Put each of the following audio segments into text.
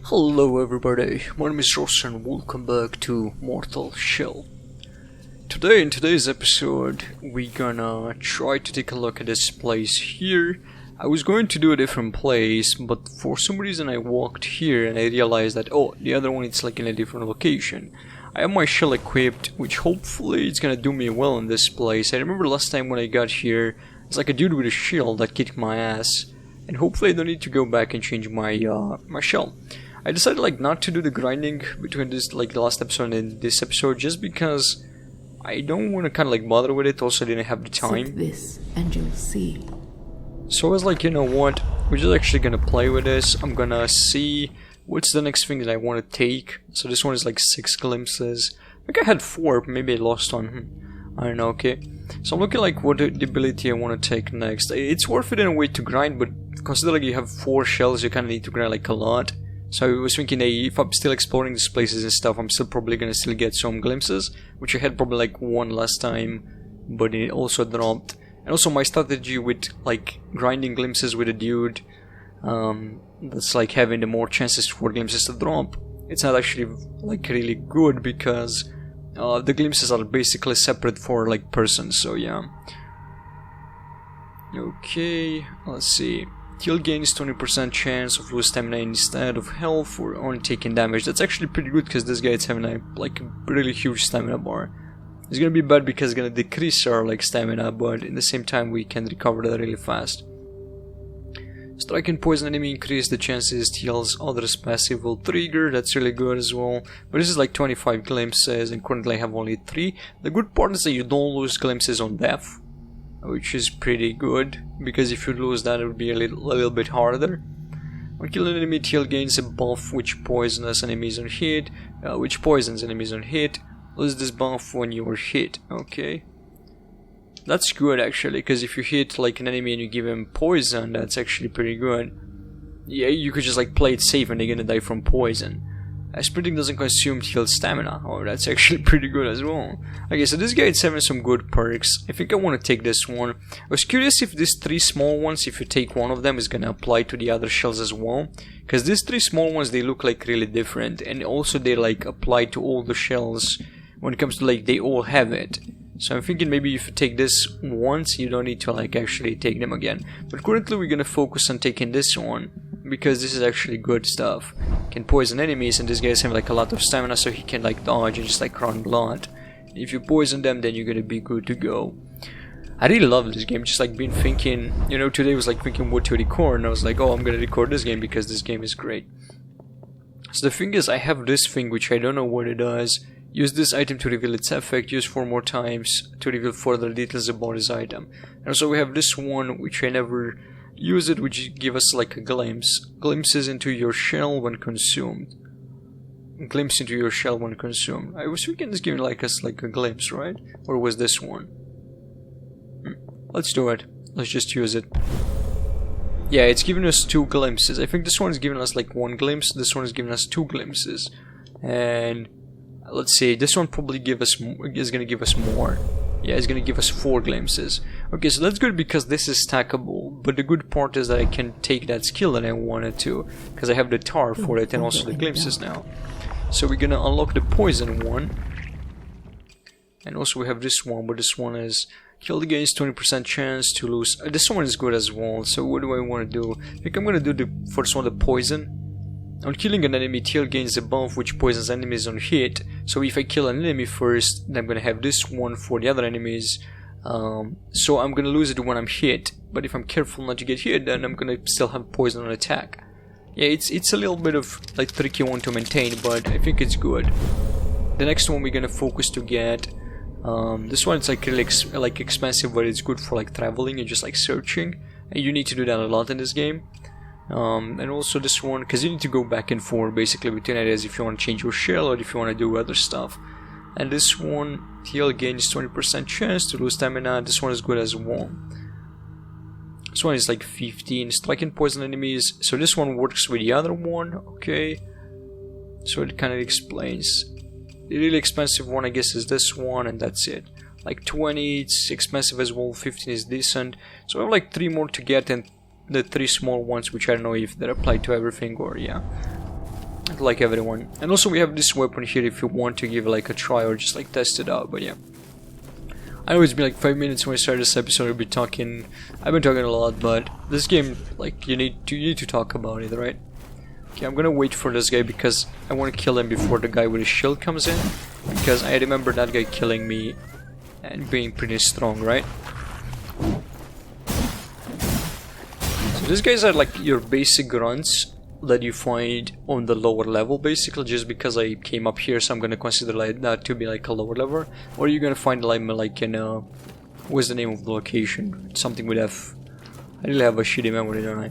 Hello everybody, my name is Ross and welcome back to Mortal Shell. Today, in today's episode, we're gonna try to take a look at this place here. I was going to do a different place, but for some reason I walked here and I realized that, oh, the other one is like in a different location. I have my shell equipped, which hopefully it's gonna do me well in this place. I remember last time when I got here, it's like a dude with a shield that kicked my ass. And hopefully I don't need to go back and change my my shell. I decided like not to do the grinding between this like the last episode and this episode just because I don't want to kind of like bother with it. Also, I didn't have the time. Seek this and you'll see. So I was like, you know what? We're just actually gonna play with this. I'm gonna see what's the next thing that I want to take. So this one is like 6 glimpses. I think I had 4, but maybe I lost one. I don't know. Okay. So I'm looking like what the ability I want to take next. It's worth it in a way to grind, but considering you have 4 shells, you kind of need to grind like a lot. So I was thinking, hey, if I'm still exploring these places and stuff, I'm still probably gonna still get some glimpses, which I had probably like 1 last time, but it also dropped. And also my strategy with like grinding glimpses with a dude, that's like having the more chances for glimpses to drop. It's not actually like really good because the glimpses are basically separate for like persons. So yeah. Okay, let's see. Heal gains 20% chance of lose stamina instead of health for only taking damage. That's actually pretty good because this guy is having a really huge stamina bar. It's gonna be bad because it's gonna decrease our like stamina, but in the same time we can recover that really fast. Strike and poison enemy increase the chances heals others passive will trigger. That's really good as well. But this is like 25 glimpses and currently I have only 3. The good part is that you don't lose glimpses on death, which is pretty good, because if you lose that it would be a little bit harder. When killing an enemy, heal gains a buff which poisons enemies on hit, lose this buff when you are hit. Okay, that's good actually, because if you hit like an enemy and you give him poison, that's actually pretty good. Yeah, you could just like play it safe and they're gonna die from poison. Sprinting doesn't consume heal stamina. Oh, that's actually pretty good as well. Okay, so this guy is having some good perks. I think I want to take this one. I was curious if these 3 small ones, if you take one of them, is gonna apply to the other shells as well. Because these 3 small ones, they look like really different. And also they like apply to all the shells. When it comes to like, they all have it. So I'm thinking maybe if you take this once, you don't need to like actually take them again. But currently we're gonna focus on taking this one, because this is actually good stuff. Can poison enemies, and this guy's having like a lot of stamina, so he can like dodge and just like run blood. If you poison them, then you're gonna be good to go. I really love this game. Just like been thinking, you know, today was like thinking what to record, and I was like, oh, I'm gonna record this game because this game is great. So the thing is, I have this thing which I don't know what it does. Use this item to reveal its effect, use 4 more times to reveal further details about this item. And also we have this one which I never use it, which give us like a glimpses into your shell when consumed. Glimpse into your shell when consumed. I was thinking this giving like us like a glimpse, right? Or was this one? Let's do it. Let's just use it. Yeah, it's giving us 2 glimpses. I think this one is giving us like 1 glimpse. This one is giving us 2 glimpses. And let's see, this one probably is gonna give us more. Yeah, it's gonna give us 4 glimpses. Okay, so that's good because this is stackable, but the good part is that I can take that skill that I wanted to, because I have the tar for it and also the glimpses now. So we're gonna unlock the poison one. And also we have this one, but this one is kill gains 20% chance to lose. This one is good as well, so what do I want to do? I think I'm gonna do the first one, the poison. On killing an enemy, heal gains a buff which poisons enemies on hit. So if I kill an enemy first, then I'm gonna have this one for the other enemies. So I'm gonna lose it when I'm hit. But if I'm careful not to get hit, then I'm gonna still have poison on attack. Yeah, it's a little bit of like tricky one to maintain, but I think it's good. The next one we're gonna focus to get. This one is like really expensive, but it's good for like traveling and just like searching. And you need to do that a lot in this game. And also this one, because you need to go back and forth basically between areas if you want to change your shell or if you want to do other stuff. And this one, heal gains 20% chance to lose stamina. This one is good as well. This one is like 15, strike and poison enemies. So this one works with the other one, okay. So it kind of explains. The really expensive one I guess is this one, and that's it. Like 20, it's expensive as well, 15 is decent. So I have like 3 more to get, and the 3 small ones, which I don't know if they apply to everything or yeah. like everyone. And also we have this weapon here if you want to give it like a try or just like test it out, but yeah. I know it's been like 5 minutes when I started this episode. I've been talking a lot, but this game, like, you need to talk about it, right? Okay, I'm gonna wait for this guy because I want to kill him before the guy with a shield comes in, because I remember that guy killing me and being pretty strong, right? So these guys are like your basic grunts that you find on the lower level, basically. Just because I came up here, so I'm gonna consider like that to be like a lower level. Or you're gonna find like in what's the name of the location? Something with F. I really have a shitty memory, don't I?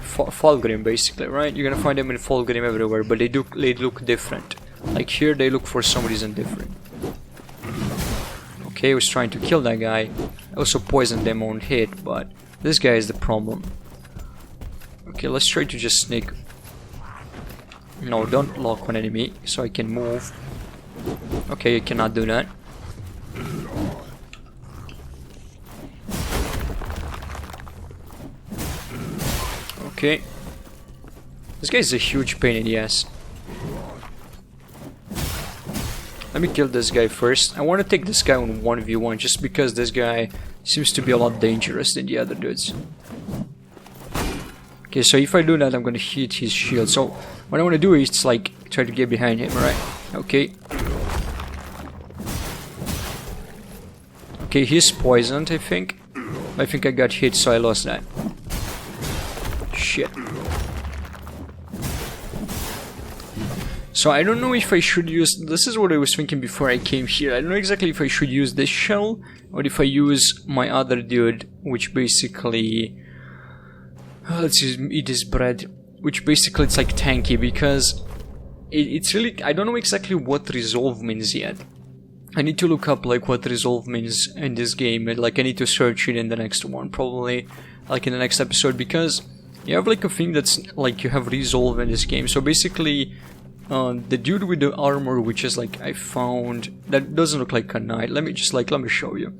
Fulgrim, basically, right? You're gonna find them in Fulgrim everywhere, but they look different. Like here, they look for some reason different. Okay, I was trying to kill that guy. I also poisoned them on hit, but this guy is the problem. Okay, let's try to just sneak. No, don't lock on enemy, so I can move. Okay, I cannot do that. Okay. This guy is a huge pain in the ass. Let me kill this guy first. I want to take this guy on 1v1 just because this guy seems to be a lot dangerous than the other dudes. Okay, so if I do that, I'm gonna hit his shield. So what I want to do is like try to get behind him, right? Okay. Okay, he's poisoned, I think. I think I got hit, so I lost that. Shit. So I don't know if I should use... This is what I was thinking before I came here. I don't know exactly if I should use this shell or if I use my other dude, which basically... let's eat this bread. Which basically it's like tanky, because it's really... I don't know exactly what resolve means yet. I need to look up like what resolve means in this game. Like I need to search it in the next one, probably like in the next episode, because you have like a thing that's like you have resolve in this game. So basically the dude with the armor, which is like I found, that doesn't look like a knight. Let me show you.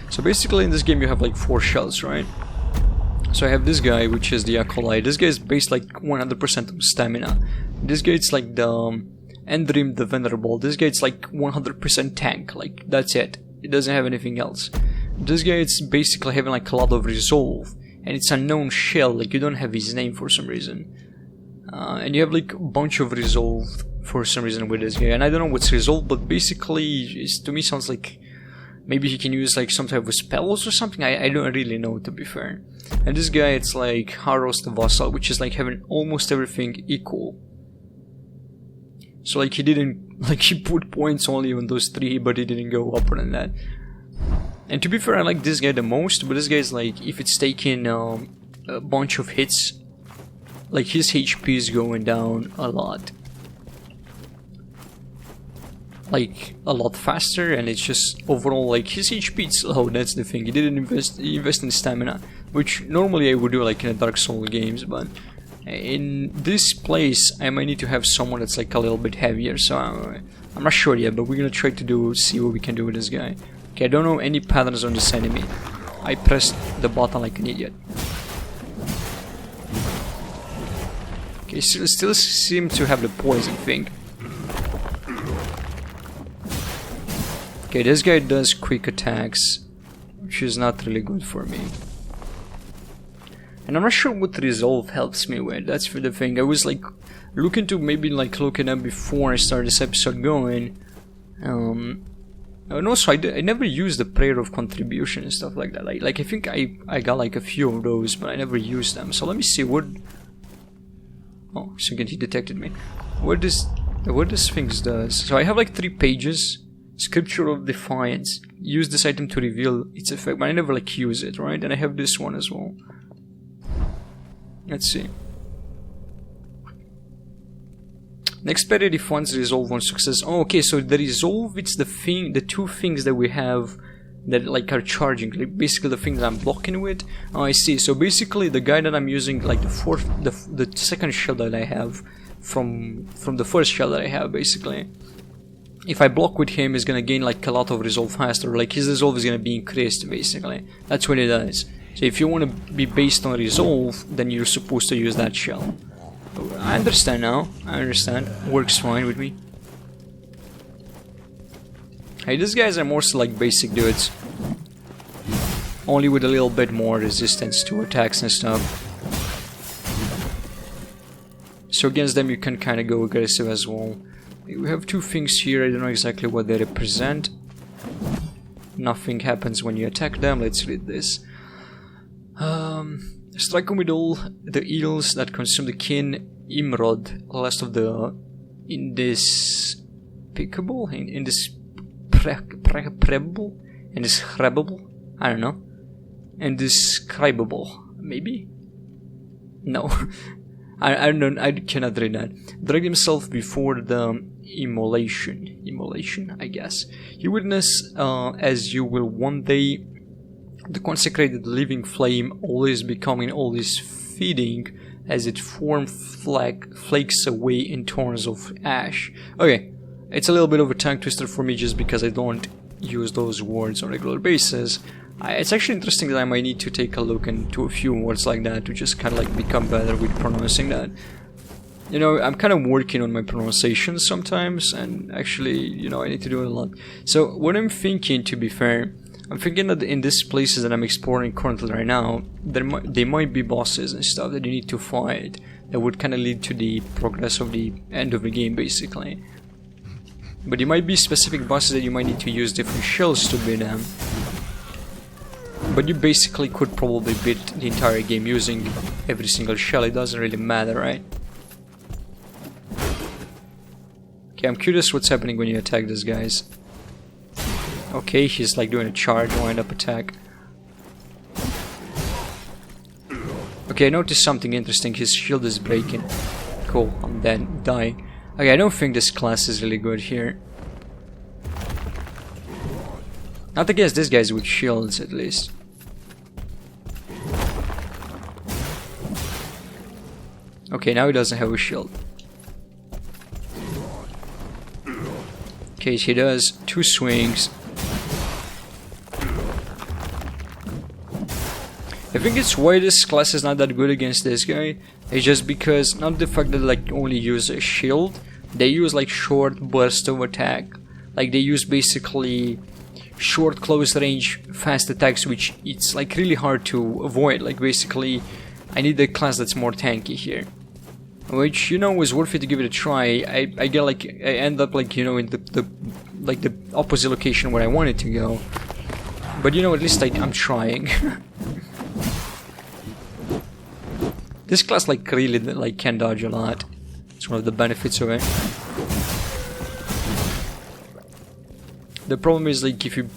So basically in this game you have like 4 shells, right? So I have this guy, which is the Acolyte. This guy is based like 100% stamina. This guy it's like the Endrim the Venerable. This guy it's like 100% tank. Like that's it. It doesn't have anything else. This guy it's basically having like a lot of resolve, and it's a known shell. Like you don't have his name for some reason. And you have like a bunch of resolve for some reason with this guy, and I don't know what's resolve, but basically it's, to me sounds like maybe he can use like some type of spells or something. I don't really know, to be fair. And this guy it's like Haros the Vassal, which is like having almost everything equal. So like he didn't, like he put points only on those 3, but he didn't go upper than that. And to be fair, I like this guy the most, but this guy is like, if it's taking a bunch of hits, like his HP is going down a lot. Like a lot faster, and it's just overall like his HP is low. That's the thing. He didn't invest in stamina, which normally I would do like in the Dark Souls games, but in this place I might need to have someone that's like a little bit heavier. So I'm not sure yet, but we're gonna try to see what we can do with this guy. Okay, I don't know any patterns on this enemy. I pressed the button like an idiot. Okay, still seem to have the poison thing. Okay, this guy does quick attacks, which is not really good for me. And I'm not sure what resolve helps me with. That's for the thing. I was like looking to maybe like looking up before I started this episode going. And also I never used the prayer of contribution and stuff like that. Like I think I got like a few of those, but I never used them. So let me see what. Oh, second he detected me. What this thing does? So I have like 3 pages. Scripture of Defiance. Use this item to reveal its effect, but I never like use it, right? And I have this one as well. Let's see. Next parry refunds resolve on success. Oh, okay, so the resolve, it's the 2 things that we have that like are charging, like basically the things I'm blocking with. Oh, I see. So basically the guy that I'm using, like the second shell that I have from the first shell that I have, basically. If I block with him, he's gonna gain like a lot of resolve faster. Like his resolve is gonna be increased, basically. That's what it does. So if you want to be based on resolve, then you're supposed to use that shell. I understand now. I understand. Works fine with me. Hey, these guys are mostly like basic dudes. Only with a little bit more resistance to attacks and stuff. So against them you can kind of go aggressive as well. We have two things here, I don't know exactly what they represent. Nothing happens when you attack them, let's read this. Strike them with all the eels that consume the kin Imrod, last of the indescribable, indescribable, I don't know, indescribable, maybe? No, I don't know, I cannot read that. Drag himself before the immolation, I guess. You witness as you will one day the consecrated living flame, always becoming, always feeding, as it flakes away in torrents of ash. Okay, it's a little bit of a tongue twister for me just because I don't use those words on a regular basis. It's actually interesting that I might need to take a look into a few words like that to just kind of like become better with pronouncing that. You know, I'm kind of working on my pronunciation sometimes, and actually, you know, I need to do it a lot. So what I'm thinking, to be fair, I'm thinking that in these places that I'm exploring currently right now, there might be bosses and stuff that you need to fight that would kind of lead to the progress of the end of the game, basically. But there might be specific bosses that you might need to use different shells to beat them. But you basically could probably beat the entire game using every single shell, it doesn't really matter, right? Okay, I'm curious what's happening when you attack these guys. Okay, he's like doing a charge wind-up attack. Okay, I noticed something interesting, his shield is breaking. Cool, I'm dead, dying. Okay, I don't think this class is really good here. Not against these guys with shields, at least. Okay, now he doesn't have a shield. Okay, he does 2 swings. I think it's why this class is not that good against this guy. It's just because, not the fact that like only use a shield, they use like short burst of attack. Like they use basically short close range fast attacks, which it's like really hard to avoid. Like basically I need a class that's more tanky here, which, you know, was worth it to give it a try. I get like, I end up like, you know, in the opposite location where I wanted to go, but you know, at least I'm trying. This class like really like can dodge a lot. It's one of the benefits of it. The problem is like if you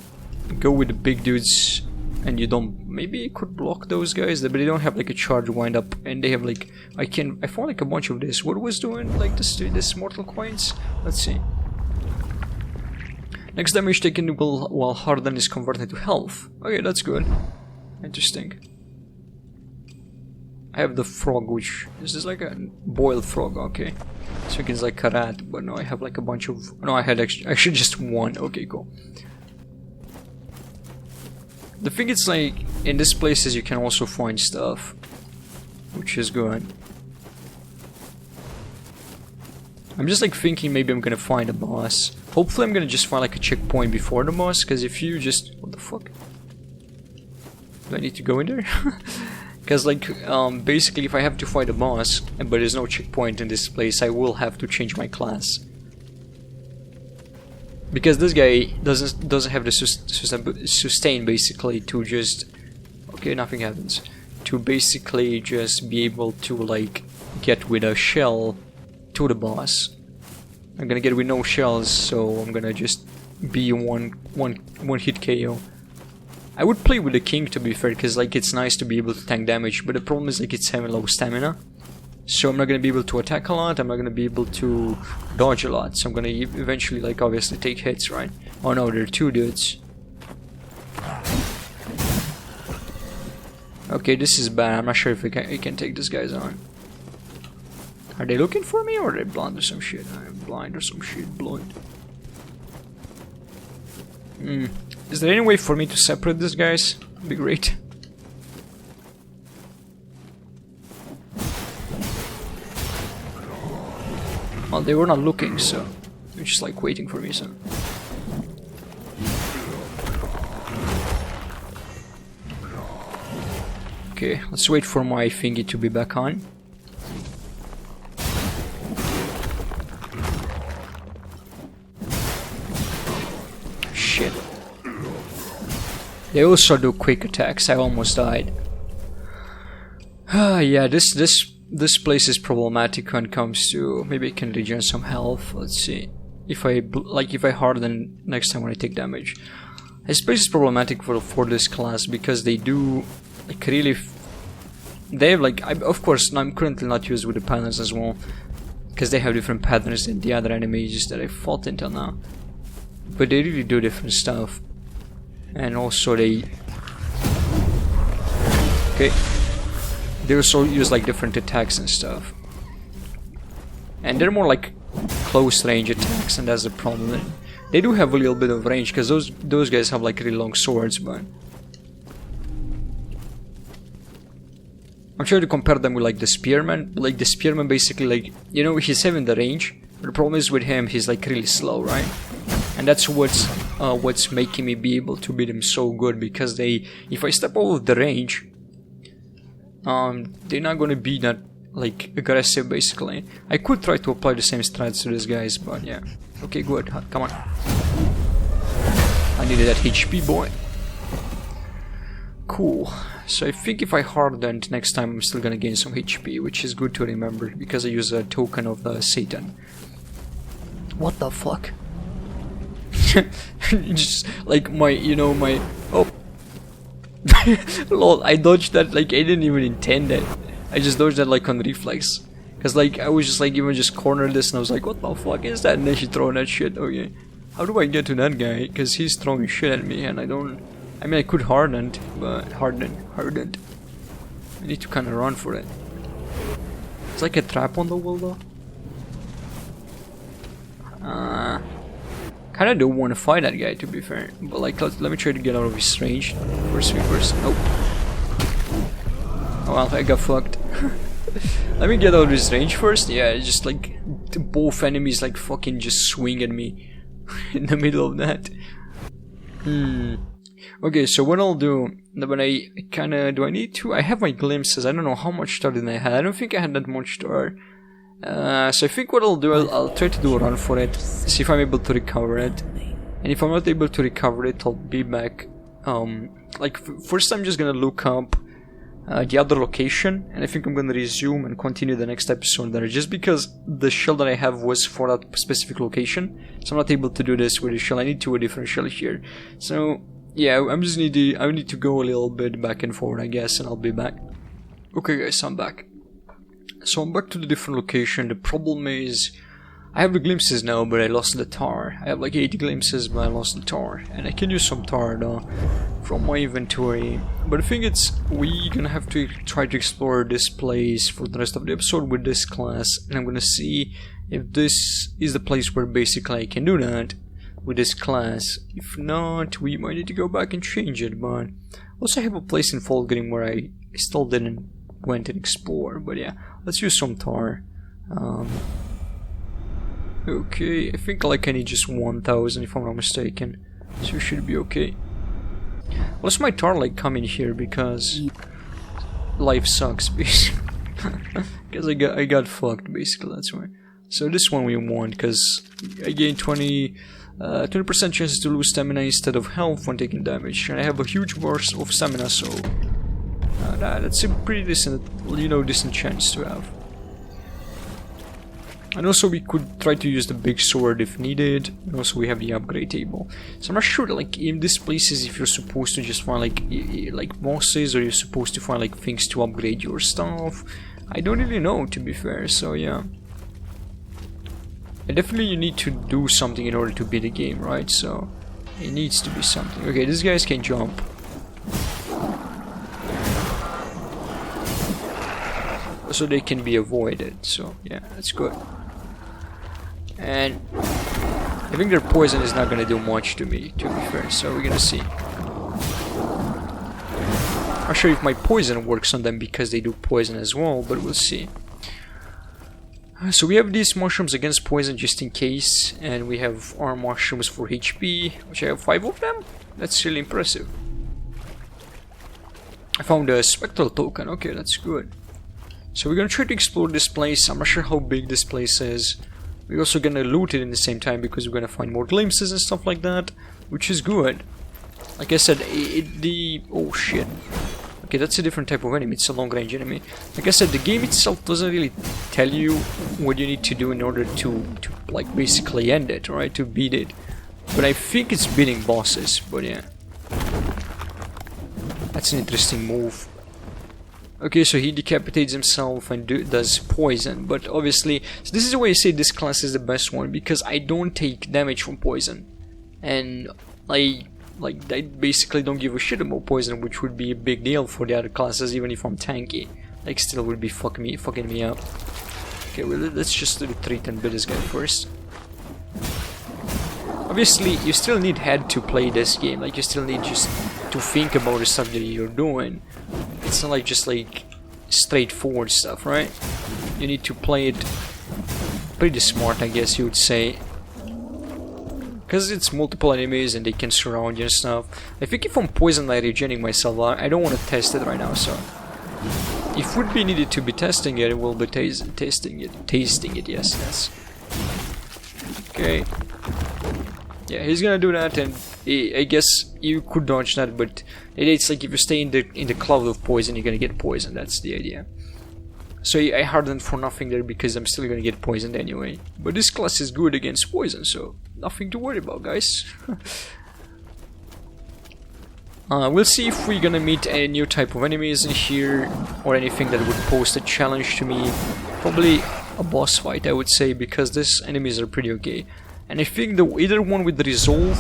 go with the big dudes and you don't, maybe you could block those guys, but they don't have like a charge wind up, and they have like, I found like a bunch of this. What was doing like this mortal coins? Let's see. Next damage taken while hardened is converted to health. Okay, that's good. Interesting. I have the frog, which this is like a boiled frog. Okay, so it's like a rat, but no, I have like a bunch of, no, I had actually just one. Okay, cool. The thing is, like, in these places you can also find stuff, which is good. I'm just like thinking maybe I'm gonna find a boss. Hopefully I'm gonna just find like a checkpoint before the boss, because if you just, what the fuck? Do I need to go in there? Because like, basically if I have to fight a boss, but there's no checkpoint in this place, I will have to change my class. Because this guy doesn't have the sustain basically to just, okay, nothing happens, to basically just be able to like get with a shell to the boss. I'm gonna get with no shells, so I'm gonna just be one hit KO. I would play with the king, to be fair, because like it's nice to be able to tank damage, but the problem is like it's having low stamina. So I'm not gonna be able to attack a lot, I'm not gonna be able to dodge a lot, so I'm gonna eventually like obviously take hits, right? Oh no, there are 2 dudes. Okay, this is bad, I'm not sure if I can take these guys on. Are they looking for me, or are they blind or some shit? I'm blind or some shit, blind. Is there any way for me to separate these guys? That'd be great. Well, they were not looking, so they're just like waiting for me, so. Okay, let's wait for my thingy to be back on. Shit. They also do quick attacks. I almost died. Yeah, this place is problematic when it comes to, maybe I can regen some health. Let's see if I harden next time when I take damage. This place is problematic for this class because they do like really. They have like of course I'm currently not used with the patterns as well because they have different patterns than the other enemies that I fought until now. But they really do different stuff, and also they also use like different attacks and stuff, and they're more like close range attacks, and that's the problem. They do have a little bit of range because those guys have like really long swords, but I'm trying to compare them with like the spearman. Like the spearman basically, like, you know, he's having the range, but the problem is with him he's like really slow, right? And that's what's making me be able to beat him so good, because if I step over the range, they're not gonna be that like aggressive basically. I could try to apply the same strats to these guys, but yeah. Okay, good. Come on. I needed that HP, boy. Cool. So I think if I hardened next time, I'm still gonna gain some HP, which is good to remember because I use a token of the Satan. What the fuck? Just like oh. Lol, I dodged that, like I didn't even intend it. I just dodged that like on reflex. Cause like I was just like even just cornered this and I was like, what the fuck is that? And then she throwing that shit. Okay. How do I get to that guy? Cause he's throwing shit at me and I mean I could harden, but hardened. I need to kinda run for it. It's like a trap on the wall though. Kinda don't want to fight that guy, to be fair, but like let me try to get out of his range first thing first. Nope. Oh well, I got fucked. Let me get out of his range first. Yeah, just like both enemies like fucking just swing at me in the middle of that. Okay, so what I'll do when I do I need to? I have my glimpses. I don't know how much star did I have. I don't think I had that much star. So I think what I'll do, I'll try to do a run for it, see if I'm able to recover it, and if I'm not able to recover it, I'll be back. Like first I'm just gonna look up the other location, and I think I'm gonna resume and continue the next episode there, just because the shell that I have was for that specific location, so I'm not able to do this with a shell. I need a different shell here. So yeah, I need to go a little bit back and forward, I guess, and I'll be back. Okay guys, I'm back. So I'm back to the different location. The problem is I have the glimpses now, but I lost the tar. I have like 80 glimpses, but I lost the tar, and I can use some tar though from my inventory. But the thing is, we're gonna have to try to explore this place for the rest of the episode with this class, and I'm gonna see if this is the place where basically I can do that with this class. If not, we might need to go back and change it. But also I have a place in Fulgrim where I still didn't went and explore, but yeah, let's use some tar. Okay, I think like I need just 1000 if I'm not mistaken, so it should be okay. Let's my tar like come in here because life sucks basically. Because I got fucked basically, that's why. So this one we want because I gain 20% chances to lose stamina instead of health when taking damage, and I have a huge burst of stamina, so that's a pretty decent, decent chance to have. And also we could try to use the big sword if needed, and also we have the upgrade table. So I'm not sure like in these places if you're supposed to just find like bosses, or you're supposed to find like things to upgrade your stuff. I don't really know, to be fair, so yeah. And definitely you need to do something in order to beat the game, right? So it needs to be something. Okay, these guys can jump. So they can be avoided, so yeah, that's good. And I think their poison is not gonna do much to me, to be fair, so we're gonna see. I'm not sure if my poison works on them because they do poison as well, but we'll see. So we have these mushrooms against poison just in case, and we have our mushrooms for HP, which I have 5 of them. That's really impressive. I found a spectral token. Okay, that's good. So we're gonna try to explore this place. I'm not sure how big this place is. We're also gonna loot it in the same time because we're gonna find more glimpses and stuff like that, which is good. Like I said, oh shit. Okay, that's a different type of enemy. It's a long-range enemy. Like I said, the game itself doesn't really tell you what you need to do in order to like basically end it, right? To beat it. But I think it's beating bosses. But yeah, that's an interesting move. Okay, so he decapitates himself and does poison, but obviously, so this is why I say this class is the best one, because I don't take damage from poison, and I basically don't give a shit about poison, which would be a big deal for the other classes, even if I'm tanky. Like, still would be fucking me up. Okay, well, let's just do the treat and beat this guy first. Obviously, you still need head to play this game. Like, you still need just to think about the stuff that you're doing. It's not like just like straightforward stuff, right? You need to play it pretty smart, I guess you would say. Because it's multiple enemies and they can surround you and stuff. I think if I'm poisoned by regening myself, I don't want to test it right now, so... If would be needed to be testing it, we'll be tasting it, yes. Okay. Yeah, he's gonna do that, and I guess you could dodge that, but it's like if you stay in the cloud of poison, you're gonna get poisoned. That's the idea. So I hardened for nothing there because I'm still gonna get poisoned anyway. But this class is good against poison, so nothing to worry about, guys. We'll see if we're gonna meet a new type of enemies in here, or anything that would pose a challenge to me. Probably a boss fight, I would say, because these enemies are pretty okay. And I think either one with the resolve...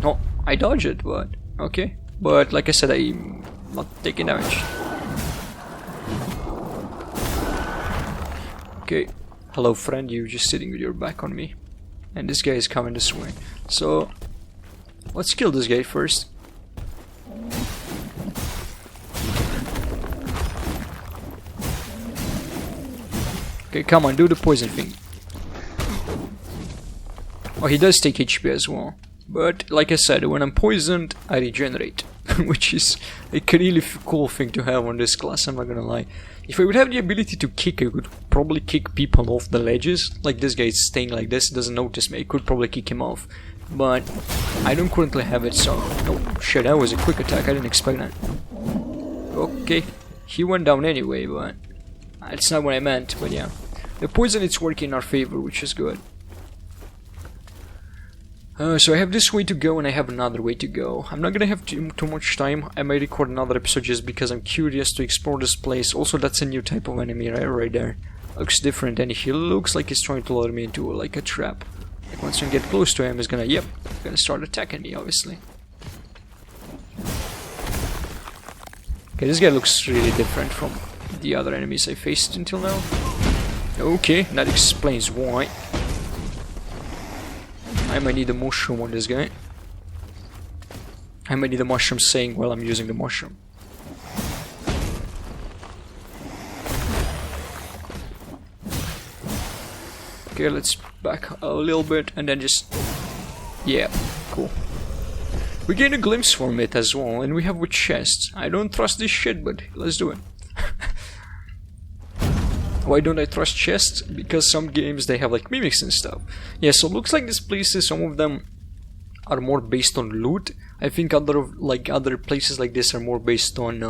No, I dodged it, but... Okay. But like I said, I'm not taking damage. Okay. Hello friend, you're just sitting with your back on me. And this guy is coming this way. So... let's kill this guy first. Okay, come on, do the poison thing. Oh, he does take HP as well. But, like I said, when I'm poisoned, I regenerate. Which is a really cool thing to have on this class, I'm not gonna lie. If I would have the ability to kick, I could probably kick people off the ledges. Like this guy is staying like this, doesn't notice me, I could probably kick him off. But I don't currently have it, so... Oh, shit, that was a quick attack, I didn't expect that. Okay, he went down anyway, but... That's not what I meant, but yeah. The poison is working in our favor, which is good. So I have this way to go and I have another way to go. I'm not gonna have too much time. I might record another episode just because I'm curious to explore this place. Also, that's a new type of enemy right there. Looks different, and he looks like he's trying to lure me into like a trap. Like once I get close to him, he's gonna start attacking me, obviously. Okay, this guy looks really different from the other enemies I faced until now. Okay, that explains why. I might need a mushroom on this guy. I might need a mushroom saying while I'm using the mushroom. Okay, let's back a little bit and then just... Yeah, cool. We gain a glimpse from it as well, and we have a chest. I don't trust this shit, but let's do it. Why don't I trust chests? Because some games they have like mimics and stuff. Yeah, so it looks like these places, some of them are more based on loot. I think other places like this are more based on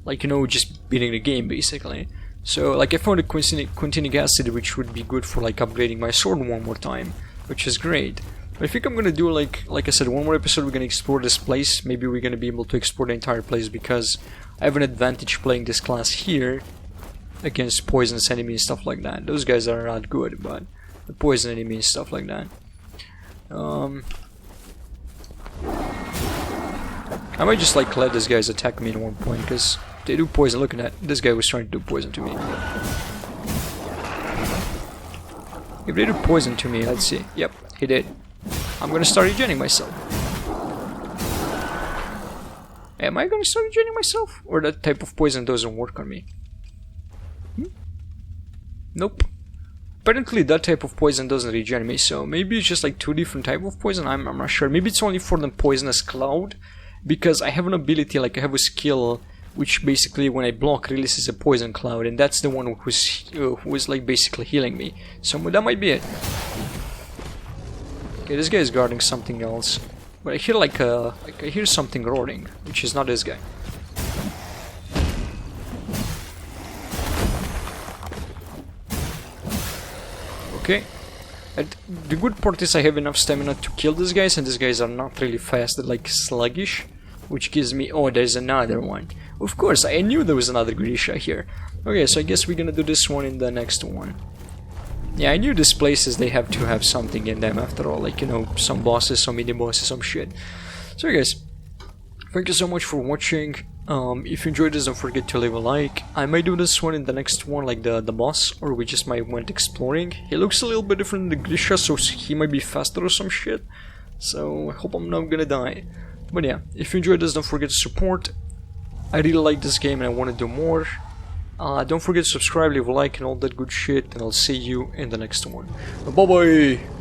like, you know, just beating the game basically. So like I found a quintinic acid, which would be good for like upgrading my sword one more time, which is great. But I think I'm gonna do like I said, one more episode. We're gonna explore this place. Maybe we're gonna be able to explore the entire place because I have an advantage playing this class here against poisonous enemies and stuff like that. Those guys are not good, but the poison enemies and stuff like that. I might just like let these guys attack me at one point because they do poison. Look at that. This guy was trying to do poison to me. If they do poison to me, let's see. Yep, he did. I'm gonna start regening myself. Am I gonna start regening myself? Or that type of poison doesn't work on me? Nope. apparently that type of poison doesn't regen me, so maybe it's just like 2 different type of poison. I'm not sure. Maybe it's only for the poisonous cloud, because I have an ability, like I have a skill which basically when I block releases a poison cloud, and that's the one who is like basically healing me. So that might be it. Okay, this guy is guarding something else, but I hear like I hear something roaring, which is not this guy. Okay. And the good part is I have enough stamina to kill these guys, and these guys are not really fast, they're like sluggish, which gives me... oh, there's another one. Of course, I knew there was another Grisha here. Okay, so I guess we're gonna do this one in the next one. Yeah, I knew these places, they have to have something in them after all, like, you know, some bosses, some mini bosses, some shit. So guys, thank you so much for watching. If you enjoyed this, don't forget to leave a like. I might do this one in the next one, like the boss, or we just might went exploring. He looks a little bit different than the Grisha, so he might be faster or some shit. So I hope I'm not gonna die. But yeah, if you enjoyed this, don't forget to support. I really like this game and I want to do more. Don't forget to subscribe, leave a like and all that good shit, and I'll see you in the next one. Bye bye!